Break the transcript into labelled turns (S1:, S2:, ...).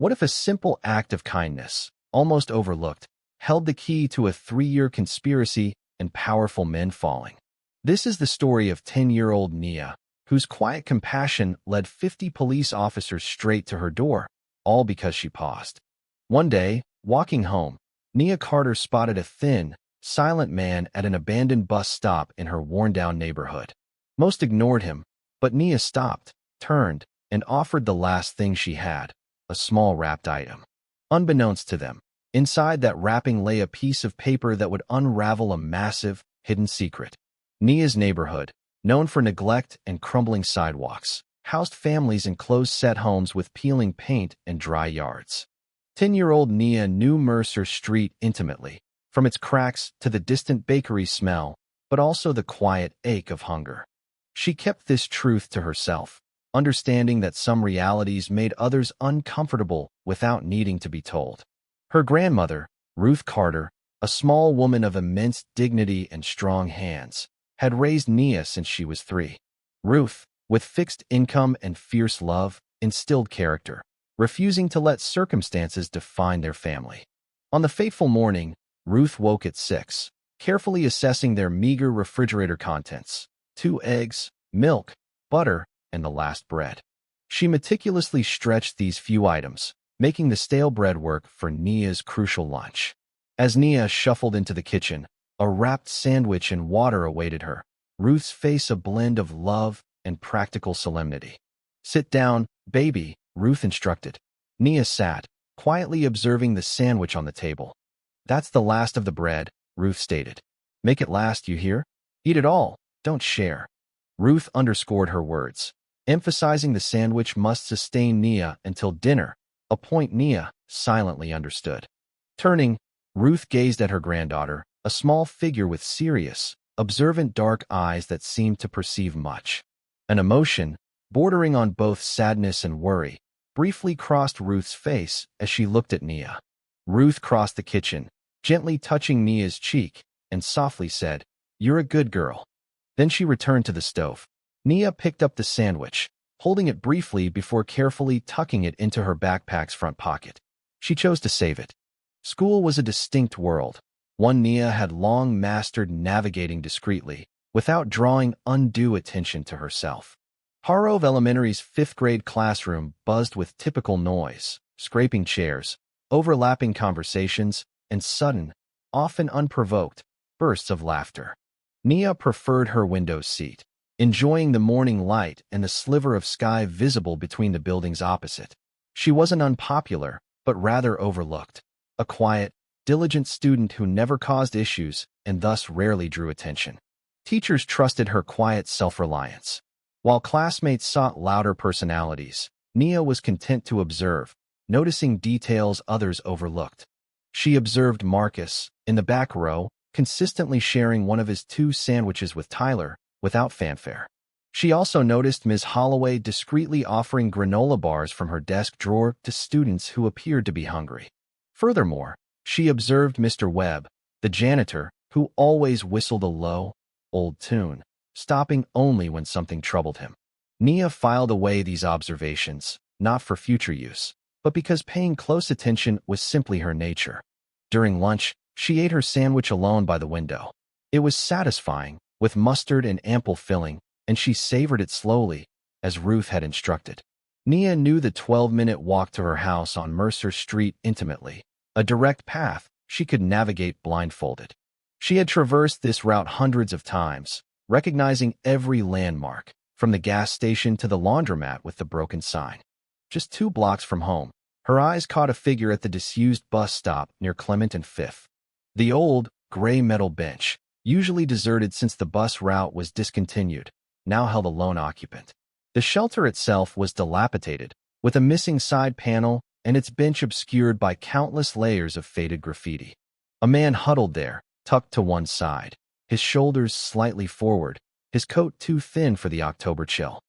S1: What if a simple act of kindness, almost overlooked, held the key to a 3-year conspiracy and powerful men falling? This is the story of 10-year-old Nia, whose quiet compassion led 50 police officers straight to her door, all because she paused. One day, walking home, Nia Carter spotted a thin, silent man at an abandoned bus stop in her worn-down neighborhood. Most ignored him, but Nia stopped, turned, and offered the last thing she had, a small wrapped item. Unbeknownst to them, inside that wrapping lay a piece of paper that would unravel a massive, hidden secret. Nia's neighborhood, known for neglect and crumbling sidewalks, housed families in closed-set homes with peeling paint and dry yards. 10-year-old Nia knew Mercer Street intimately, from its cracks to the distant bakery smell, but also the quiet ache of hunger. She kept this truth to herself, understanding that some realities made others uncomfortable without needing to be told. Her grandmother, Ruth Carter, a small woman of immense dignity and strong hands, had raised Nia since she was 3. Ruth, with fixed income and fierce love, instilled character, refusing to let circumstances define their family. On the fateful morning, Ruth woke at 6, carefully assessing their meager refrigerator contents: 2 eggs, milk, butter, and the last bread. She meticulously stretched these few items, making the stale bread work for Nia's crucial lunch. As Nia shuffled into the kitchen, a wrapped sandwich and water awaited her, Ruth's face a blend of love and practical solemnity. "Sit down, baby," Ruth instructed. Nia sat, quietly observing the sandwich on the table. "That's the last of the bread," Ruth stated. "Make it last, you hear? Eat it all, don't share." Ruth underscored her words, emphasizing the sandwich must sustain Nia until dinner, a point Nia silently understood. Turning, Ruth gazed at her granddaughter, a small figure with serious, observant dark eyes that seemed to perceive much. An emotion, bordering on both sadness and worry, briefly crossed Ruth's face as she looked at Nia. Ruth crossed the kitchen, gently touching Nia's cheek, and softly said, "You're a good girl." Then she returned to the stove. Nia picked up the sandwich, holding it briefly before carefully tucking it into her backpack's front pocket. She chose to save it. School was a distinct world, one Nia had long mastered navigating discreetly, without drawing undue attention to herself. Harrove Elementary's 5th-grade classroom buzzed with typical noise, scraping chairs, overlapping conversations, and sudden, often unprovoked, bursts of laughter. Nia preferred her window seat, enjoying the morning light and the sliver of sky visible between the buildings opposite. She wasn't unpopular, but rather overlooked, a quiet, diligent student who never caused issues and thus rarely drew attention. Teachers trusted her quiet self-reliance. While classmates sought louder personalities, Nia was content to observe, noticing details others overlooked. She observed Marcus, in the back row, consistently sharing one of his 2 sandwiches with Tyler, without fanfare. She also noticed Ms. Holloway discreetly offering granola bars from her desk drawer to students who appeared to be hungry. Furthermore, she observed Mr. Webb, the janitor, who always whistled a low, old tune, stopping only when something troubled him. Nia filed away these observations, not for future use, but because paying close attention was simply her nature. During lunch, she ate her sandwich alone by the window. It was satisfying, with mustard and ample filling, and she savored it slowly, as Ruth had instructed. Nia knew the 12-minute walk to her house on Mercer Street intimately, a direct path she could navigate blindfolded. She had traversed this route hundreds of times, recognizing every landmark, from the gas station to the laundromat with the broken sign. Just 2 blocks from home, her eyes caught a figure at the disused bus stop near Clement and 5th. The old, gray metal bench, usually deserted since the bus route was discontinued, now held a lone occupant. The shelter itself was dilapidated, with a missing side panel and its bench obscured by countless layers of faded graffiti. A man huddled there, tucked to one side, his shoulders slightly forward, his coat too thin for the October chill.